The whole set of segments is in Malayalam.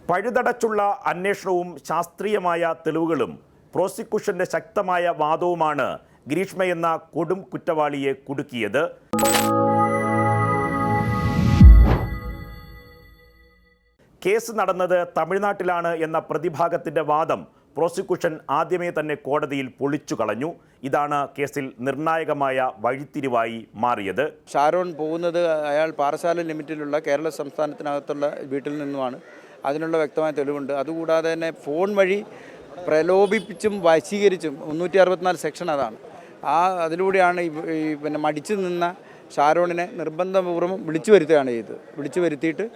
പഴുതടച്ചുള്ള അന്വേഷണവും ശാസ്ത്രീയമായ തെളിവുകളും പ്രോസിക്യൂഷന്റെ ശക്തമായ വാദവുമാണ് ഗ്രീഷ്മ എന്ന കൊടും കുറ്റവാളിയെ കുടുക്കിയത്. കേസ് നടന്നത് തമിഴ്നാട്ടിലാണ് എന്ന പ്രതിഭാഗത്തിന്റെ വാദം പ്രോസിക്യൂഷൻ ആദ്യമേ തന്നെ കോടതിയിൽ പൊളിച്ചു കളഞ്ഞു. ഇതാണ് കേസിൽ നിർണായകമായ വഴിത്തിരിവായി മാറിയത്. ഷാരോൺ പോകുന്നത് അയാൾ പാറശാല ലിമിറ്റിലുള്ള കേരള സംസ്ഥാനത്തിനകത്തുള്ള വീട്ടിൽ നിന്നുമാണ്. അതിനുള്ള വ്യക്തമായ തെളിവുണ്ട്. അതുകൂടാതെ തന്നെ ഫോൺ വഴി പ്രലോഭിപ്പിച്ചും വശീകരിച്ചും 364 സെക്ഷൻ അതാണ്. അതിലൂടെയാണ് പിന്നെ മടിച്ചു നിന്ന ഷാരോണിനെ നിർബന്ധപൂർവ്വം വിളിച്ചു വരുത്തുകയാണ് ചെയ്തത്. വിളിച്ചു വരുത്തിയിട്ട്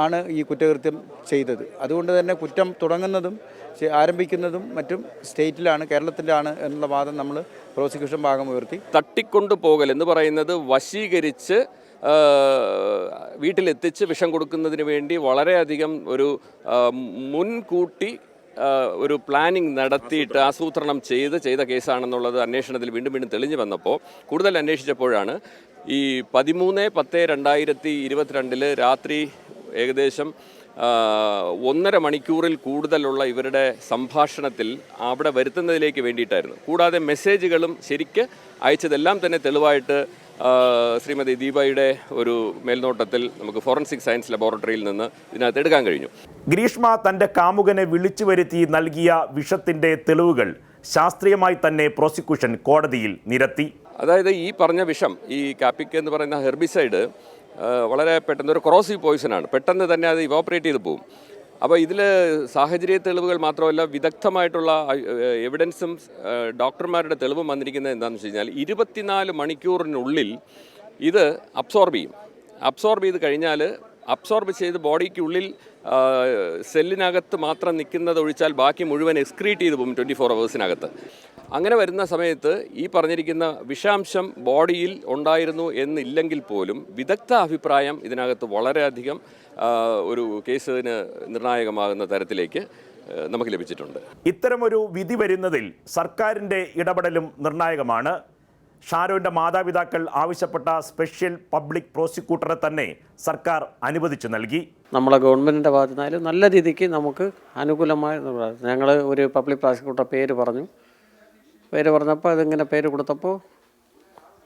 ആണ് ഈ കുറ്റകൃത്യം ചെയ്തത്. അതുകൊണ്ട് തന്നെ കുറ്റം തുടങ്ങുന്നതും ആരംഭിക്കുന്നതും മറ്റും സ്റ്റേറ്റിലാണ്, കേരളത്തിലാണ് എന്നുള്ള വാദം നമ്മൾ പ്രോസിക്യൂഷൻ ഭാഗം ഉയർത്തി. തട്ടിക്കൊണ്ടുപോകൽ എന്ന് പറയുന്നത് വശീകരിച്ച് വീട്ടിലെത്തിച്ച് വിഷം കൊടുക്കുന്നതിന് വേണ്ടി വളരെയധികം ഒരു മുൻകൂട്ടി ഒരു പ്ലാനിങ് നടത്തിയിട്ട് ആസൂത്രണം ചെയ്ത കേസാണെന്നുള്ളത് അന്വേഷണത്തിൽ വീണ്ടും വീണ്ടും തെളിഞ്ഞു വന്നപ്പോൾ കൂടുതൽ അന്വേഷിച്ചപ്പോഴാണ് ഈ 13/10/2022 രാത്രി ഏകദേശം 1.5 മണിക്കൂറിൽ കൂടുതലുള്ള ഇവരുടെ സംഭാഷണത്തിൽ അവിടെ വരുത്തുന്നതിലേക്ക് വേണ്ടിയിട്ടായിരുന്നു. കൂടാതെ മെസ്സേജുകളും ശരിക്ക് അയച്ചതെല്ലാം തന്നെ തെളിവായിട്ട് ശ്രീമതി ദീപയുടെ ഒരു മേൽനോട്ടത്തിൽ നമുക്ക് ഫോറൻസിക് സയൻസ് ലബോറട്ടറിയിൽ നിന്ന് ഇതിനകത്ത് എടുക്കാൻ കഴിഞ്ഞു. ഗ്രീഷ്മ തൻ്റെ കാമുകനെ വിളിച്ചു വരുത്തി നൽകിയ വിഷത്തിൻ്റെ തെളിവുകൾ ശാസ്ത്രീയമായി തന്നെ പ്രോസിക്യൂഷൻ കോടതിയിൽ നിരത്തി. അതായത് ഈ പറഞ്ഞ വിഷം, ഈ കാപ്പിക് എന്ന് പറയുന്ന ഹെർബിസൈഡ് വളരെ പെട്ടെന്ന് ഒരു കൊറോസീവ് പോയിസണാണ്. പെട്ടെന്ന് തന്നെ അത് ഇവോപ്പറേറ്റ് ചെയ്ത് പോകും. അപ്പോൾ ഇതിൽ സാഹചര്യ തെളിവുകൾ മാത്രമല്ല, വിദഗ്ധമായിട്ടുള്ള എവിഡൻസും ഡോക്ടർമാരുടെ തെളിവും വന്നിരിക്കുന്നത് എന്താണെന്ന് വെച്ച് കഴിഞ്ഞാൽ 24 മണിക്കൂറിനുള്ളിൽ ഇത് അബ്സോർബ് ചെയ്ത് കഴിഞ്ഞാൽ അബ്സോർബ് ചെയ്ത് ബോഡിക്കുള്ളിൽ സെല്ലിനകത്ത് മാത്രം നിൽക്കുന്നത് ഒഴിച്ചാൽ ബാക്കി മുഴുവൻ എക്സ്ക്രീറ്റ് ചെയ്ത് പോകും 24 അവേഴ്സിനകത്ത്. അങ്ങനെ വരുന്ന സമയത്ത് ഈ പറഞ്ഞിരിക്കുന്ന വിഷാംശം ബോഡിയിൽ ഉണ്ടായിരുന്നു എന്നില്ലെങ്കിൽ പോലും വിദഗ്ധ അഭിപ്രായം ഇതിനകത്ത് വളരെയധികം ഒരു കേസിന് നിർണായകമാകുന്ന തരത്തിലേക്ക് നമുക്ക് ലഭിച്ചിട്ടുണ്ട്. ഇത്തരമൊരു വിധി വരുന്നതിൽ സർക്കാരിൻ്റെ ഇടപെടലും നിർണായകമാണ്. ഷാരോന്റെ മാതാപിതാക്കൾ ആവശ്യപ്പെട്ട സ്പെഷ്യൽ പബ്ലിക് പ്രോസിക്യൂട്ടറെ തന്നെ സർക്കാർ അനുവദിച്ചു നൽകി. നമ്മളെ ഗവൺമെൻറ്റിൻ്റെ ഭാഗത്തു നിന്നാലും നല്ല രീതിക്ക് നമുക്ക് അനുകൂലമായ ഞങ്ങൾ ഒരു പബ്ലിക് പ്രോസിക്യൂട്ടർ പേര് പറഞ്ഞപ്പോൾ അതിങ്ങനെ പേര് കൊടുത്തപ്പോൾ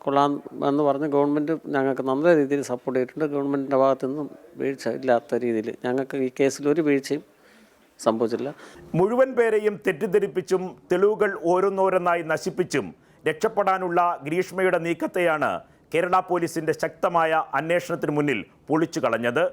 കൊള്ളാം എന്ന് പറഞ്ഞ് ഗവൺമെൻറ് ഞങ്ങൾക്ക് നല്ല രീതിയിൽ സപ്പോർട്ട് ചെയ്തിട്ടുണ്ട്. ഗവൺമെൻറ്റിൻ്റെ ഭാഗത്തു നിന്നും വീഴ്ച ഇല്ലാത്ത രീതിയിൽ ഞങ്ങൾക്ക് ഈ കേസിൽ ഒരു വീഴ്ചയും സംഭവിച്ചില്ല. മുഴുവൻ പേരെയും തെറ്റിദ്ധരിപ്പിച്ചും തെളിവുകൾ ഓരോന്നോരോന്നായി നശിപ്പിച്ചും രക്ഷപ്പെടാനുള്ള ഗ്രീഷ്മയുടെ നീക്കത്തെയാണ് കേരള പോലീസിന്റെ ശക്തമായ അന്വേഷണത്തിന് മുന്നിൽ പൊളിച്ചു കളഞ്ഞത്.